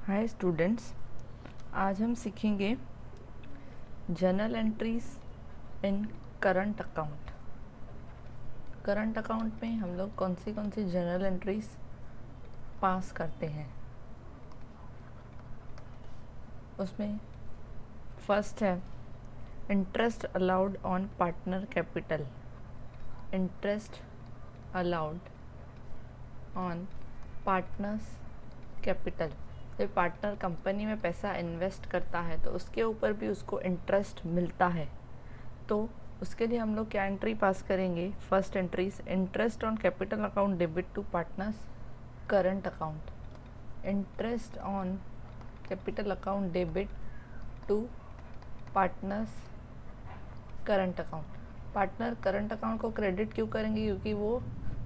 Hi students, आज हम सीखेंगे journal entries in current account. Current account में हम लोग कौन सी जर्नल एंट्रीज पास करते हैं। उसमें फर्स्ट है interest allowed on partner capital. Interest allowed on partners capital. जब पार्टनर कंपनी में पैसा इन्वेस्ट करता है तो उसके ऊपर भी उसको इंटरेस्ट मिलता है, तो उसके लिए हम लोग क्या एंट्री पास करेंगे। First entries interest on capital account debit to partners current account. Interest on capital account debit to partners current account. Partner current account को क्रेडिट क्यों करेंगे, क्योंकि वो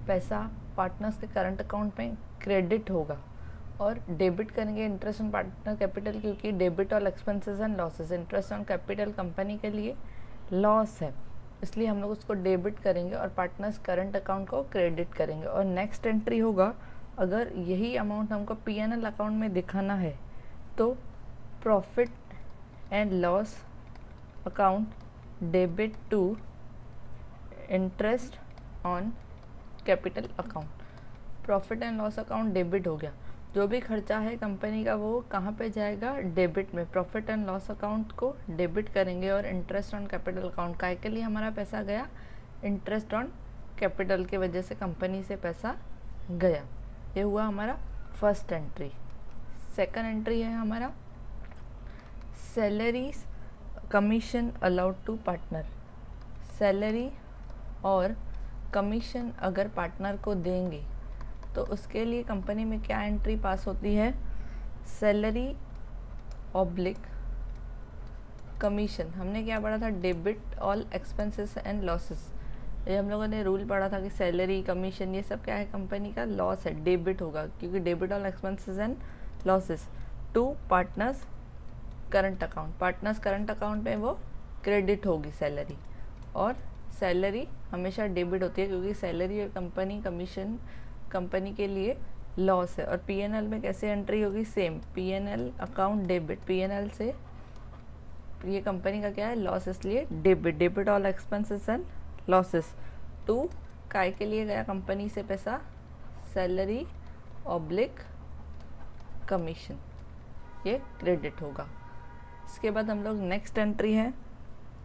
पैसा पार्टनर्स के करंट अकाउंट में क्रेडिट होगा। और डेबिट करेंगे इंटरेस्ट ऑन पार्टनर कैपिटल, क्योंकि debit all expenses and losses. Interest on capital company के लिए लॉस है, इसलिए हम लोग उसको डेबिट करेंगे और पार्टनर्स करंट अकाउंट को क्रेडिट करेंगे। और नेक्स्ट एंट्री होगा, अगर यही अमाउंट हमको P&L अकाउंट में दिखाना है तो profit and loss account debit to interest on capital account. Profit and loss account debit हो गया, जो भी खर्चा है कंपनी का वो कहाँ पे जाएगा, डेबिट में। प्रॉफिट एंड लॉस अकाउंट को डेबिट करेंगे और इंटरेस्ट ऑन कैपिटल अकाउंट का के लिए हमारा पैसा गया, इंटरेस्ट ऑन कैपिटल के वजह से कंपनी से पैसा गया। ये हुआ हमारा फर्स्ट एंट्री। सेकंड एंट्री है हमारा salaries commission allowed to partner. Salary और कमीशन अगर पार्टनर को देंगे तो उसके लिए कंपनी में क्या एंट्री पास होती है, सैलरी ऑब्लिक कमीशन। हमने क्या पढ़ा था, debit all expenses and losses. ये हम लोगों ने रूल पढ़ा था कि सैलरी कमीशन ये सब क्या है, कंपनी का लॉस है, डेबिट होगा, क्योंकि debit all expenses and losses to partners current account. Partners current account में वो क्रेडिट होगी सैलरी, और सैलरी हमेशा डेबिट होती है क्योंकि सैलरी और कंपनी कमीशन कंपनी के लिए लॉस है। और P&L में कैसे एंट्री होगी, same P&L account debit. P&L से ये कंपनी का क्या है, लॉस, इसलिए debit all expenses and losses to काय के लिए गया कंपनी से पैसा, सैलरी ऑब्लिक कमीशन, ये क्रेडिट होगा। इसके बाद हम लोग नेक्स्ट एंट्री है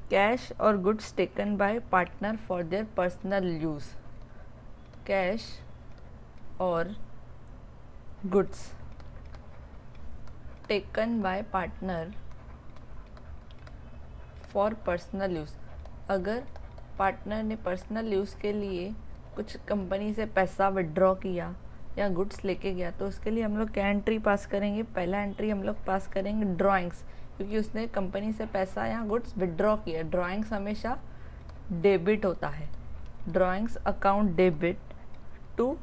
कैश और goods taken by partner for their personal use. Cash और goods taken by partner for personal use. अगर पार्टनर ने पर्सनल यूज़ के लिए कुछ कंपनी से पैसा विड्रॉ किया या गुड्स लेके गया तो उसके लिए हम लोग क्या एंट्री पास करेंगे। पहला एंट्री हम लोग पास करेंगे ड्राइंग्स, क्योंकि उसने कंपनी से पैसा या गुड्स विड्रॉ किया। ड्राइंग्स हमेशा डेबिट होता है। Drawings account debit to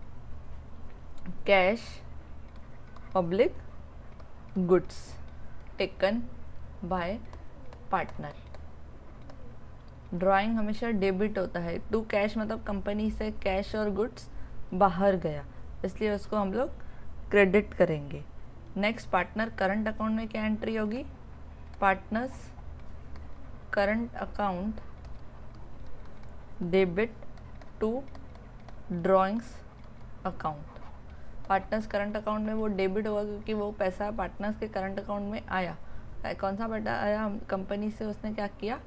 cash oblique goods taken by partner. Drawing हमेशा डेबिट होता है, टू कैश मतलब कंपनी से कैश और गुड्स बाहर गया, इसलिए उसको हम लोग क्रेडिट करेंगे। नेक्स्ट पार्टनर करंट अकाउंट में क्या एंट्री होगी, partners current account debit to drawings account. Partners current account में वो डेबिट होगा क्योंकि वो पैसा पार्टनर्स के करंट अकाउंट में आया। कौन सा पैसा आया, कंपनी से उसने क्या किया,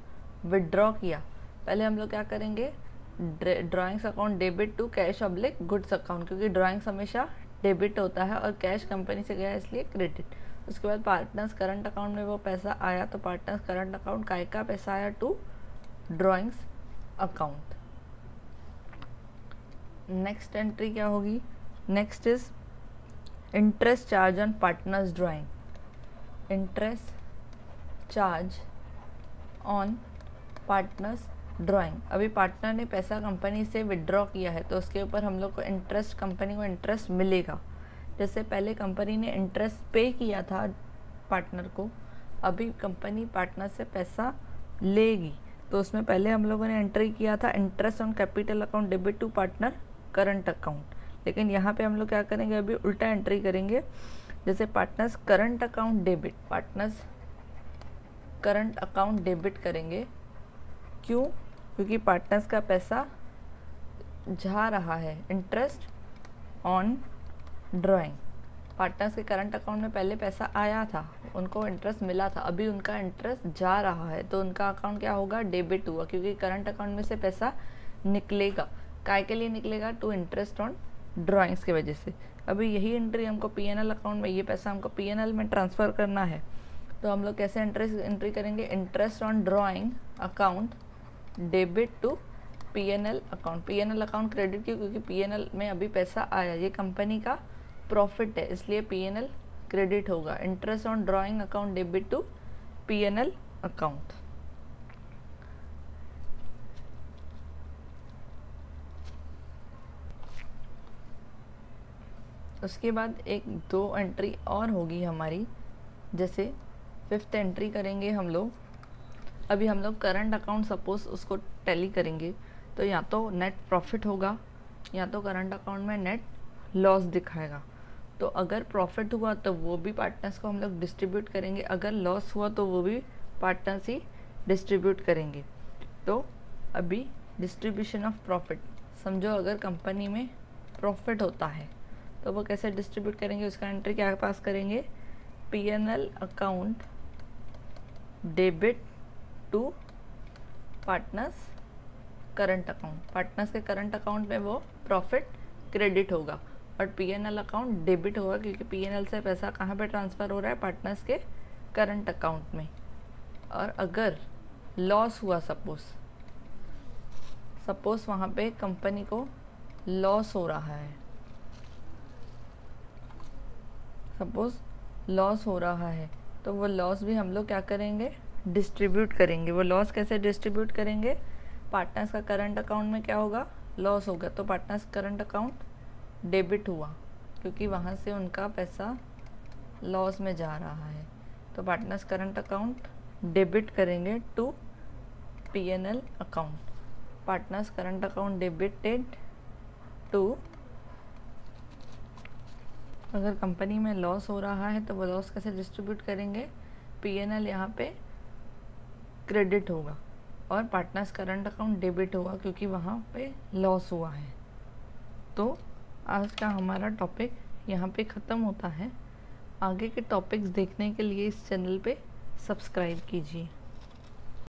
विड्रॉ किया। पहले हम लोग क्या करेंगे, drawings account debit to cash oblique goods account, क्योंकि ड्राइंग्स हमेशा डेबिट होता है और कैश कंपनी से गया इसलिए क्रेडिट। उसके बाद पार्टनर्स करंट अकाउंट में वो पैसा आया तो पार्टनर्स करंट अकाउंट काय का पैसा आया, to drawings account. Next entry क्या होगी, next is interest charge on partners drawing. Interest charge on partners drawing. अभी पार्टनर ने पैसा कंपनी से विड्रॉ किया है तो उसके ऊपर हम लोग को इंटरेस्ट, कंपनी को इंटरेस्ट मिलेगा। जैसे पहले कंपनी ने इंटरेस्ट पे किया था पार्टनर को, अभी कंपनी पार्टनर से पैसा लेगी तो उसमें पहले हम लोगों ने एंट्री किया था interest on capital account debit to partner current account. लेकिन यहाँ पे हम लोग क्या करेंगे, अभी उल्टा एंट्री करेंगे, जैसे partners current account debit, partners current account debit करेंगे, क्यों? क्योंकि पार्टनर्स का पैसा जा रहा है, इंटरेस्ट ऑन ड्राइंग। पार्टनर्स के करंट अकाउंट में पहले पैसा आया था, उनको इंटरेस्ट मिला था, अभी उनका इंटरेस्ट जा रहा है, तो उनका अकाउंट क्या होगा? डेबिट हुआ, क्योंकि करंट अकाउंट में से पैसा निकलेगा। काय के लिए निकलेगा? टू इंटरेस्ट ऑन ड्राइंग्स की वजह से। अभी यही एंट्री हमको पीएनएल अकाउंट में, ये पैसा हमको पीएनएल में ट्रांसफ़र करना है, तो हम लोग कैसे एंट्री करेंगे? Interest on drawing account debit to PNL account. PNL account credit क्यों? क्योंकि पीएनएल में अभी पैसा आया, ये कंपनी का प्रॉफिट है, इसलिए पीएनएल क्रेडिट होगा। Interest on drawing account debit to PNL account. उसके बाद एक दो एंट्री और होगी हमारी, जैसे 5th एंट्री करेंगे हम लोग। अभी हम लोग करंट अकाउंट सपोज उसको टैली करेंगे, तो या तो नेट प्रॉफिट होगा या तो करंट अकाउंट में नेट लॉस दिखाएगा। तो अगर प्रॉफिट हुआ तो वो भी पार्टनर्स को हम लोग डिस्ट्रीब्यूट करेंगे, अगर लॉस हुआ तो वो भी पार्टनर्स ही डिस्ट्रीब्यूट करेंगे। तो अभी डिस्ट्रीब्यूशन ऑफ प्रॉफिट, समझो अगर कंपनी में प्रॉफिट होता है तो वो कैसे डिस्ट्रीब्यूट करेंगे, उसका एंट्री क्या पास करेंगे? PNL account debit to partners current account. Partners के करंट अकाउंट में वो प्रॉफिट क्रेडिट होगा और पीएनएल अकाउंट डेबिट होगा, क्योंकि पीएनएल से पैसा कहाँ पे ट्रांसफ़र हो रहा है? पार्टनर्स के करंट अकाउंट में। और अगर लॉस हुआ, सपोज वहाँ पे कंपनी को लॉस हो रहा है, सपोज लॉस हो रहा है, तो वो लॉस भी हम लोग क्या करेंगे? डिस्ट्रीब्यूट करेंगे। वो लॉस कैसे डिस्ट्रीब्यूट करेंगे? पार्टनर्स का करंट अकाउंट में क्या होगा? लॉस होगा, तो पार्टनर्स करंट अकाउंट डेबिट हुआ, क्योंकि वहाँ से उनका पैसा लॉस में जा रहा है, तो पार्टनर्स करंट अकाउंट डेबिट करेंगे to PNL account. Partners current account debited to, अगर कंपनी में लॉस हो रहा है तो वो लॉस कैसे डिस्ट्रीब्यूट करेंगे? पीएनएल यहाँ पे क्रेडिट होगा और पार्टनर्स करंट अकाउंट डेबिट होगा, क्योंकि वहाँ पे लॉस हुआ है। तो आज का हमारा टॉपिक यहाँ पे ख़त्म होता है। आगे के टॉपिक्स देखने के लिए इस चैनल पे सब्सक्राइब कीजिए।